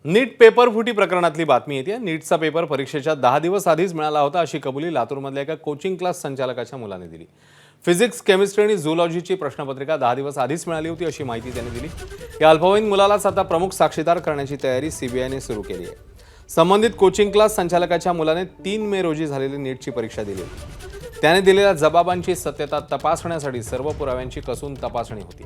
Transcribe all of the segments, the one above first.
नीट paper फुटी प्रकरणातली बातमी येते। नीटचा पेपर परीक्षेच्या 10 दिवस आधीच मिळाला होता अशी कबुली लातूरमधल्या एका कोचिंग क्लास संचालकाच्या मुलाने दिली। फिजिक्स, केमिस्ट्री आणि झूलॉजीची प्रश्नपत्रिका 10 दिवस आधीच मिळाली होती अशी माहिती त्याने दिली। या अल्पवयीन मुलालाच आता प्रमुख साक्षीदार करण्याची तयारी सीबीआयने सुरू केली आहे। संबंधित कोचिंग क्लास संचालकाच्या मुलाने 3 मे रोजी झालेली नीटची परीक्षा दिली होती। त्याने दिलेल्या जबाबांची सत्यता तपासण्यासाठी सर्व पुराव्यांची कसून तपासणी होती।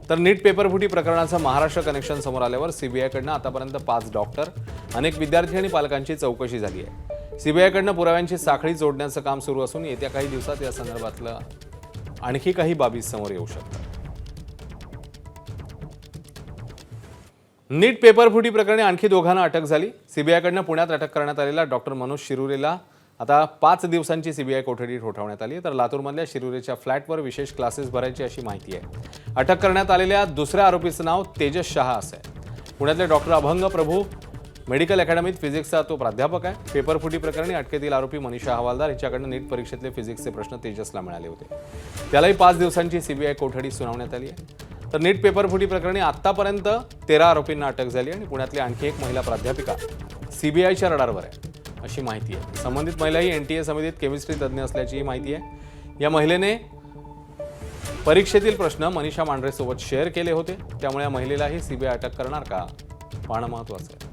तर नीट पेपरफुटी प्रकरणाचं महाराष्ट्र कनेक्शन समोर आल्यावर सीबीआयकडनं आतापर्यंत 5 डॉक्टर, अनेक विद्यार्थी आणि पालकांची चौकशी झाली आहे। सीबीआयकडनं पुराव्यांची साखळी जोडण्याचं काम सुरू असून येत्या काही दिवसात या संदर्भातलं आणखी काही बाबी समोर येऊ शकतात। नीट पेपरफुटी प्रकरणी आणखी दोघांना अटक झाली। सीबीआयकडनं पुण्यात अटक करण्यात आलेला डॉक्टर मनोज शिरुरेला आता 5 दिवसांची सीबीआय कोठडी ठोठावण्यात आली आहे। तर लातूरमधल्या शिरुरेच्या फ्लॅटवर विशेष क्लासेस भरायची अशी माहिती आहे। अटक करण्यात आलेल्या दुसऱ्या आरोपीचं नाव तेजस शहा असं आहे। पुण्यातले डॉक्टर अभंग प्रभू मेडिकल अकॅडमीत फिजिक्सचा तो प्राध्यापक आहे। पेपरफुटी प्रकरणी अटकेतील आरोपी मनीषा हवालदार हिच्याकडनं नीट परीक्षेतले फिजिक्सचे प्रश्न तेजसला मिळाले होते। त्यालाही 5 दिवसांची सीबीआय कोठडी सुनावण्यात आली आहे। तर नीट पेपरफुटी प्रकरणी आतापर्यंत 13 आरोपींना अटक झाली आणि पुण्यातली आणखी एक महिला प्राध्यापिका सीबीआयच्या रडारवर आहे अशी माहिती आहे। संबंधित महिला ही एनटीए समितीत केमिस्ट्री तज्ज्ञ असल्याची माहिती आहे। या महिलेने परीक्षेतील प्रश्न मनीषा मांढरेसोबत शेअर केले होते, त्यामुळे या महिलेलाही सीबीआय अटक करणार का पाहणं महत्त्वाचं आहे।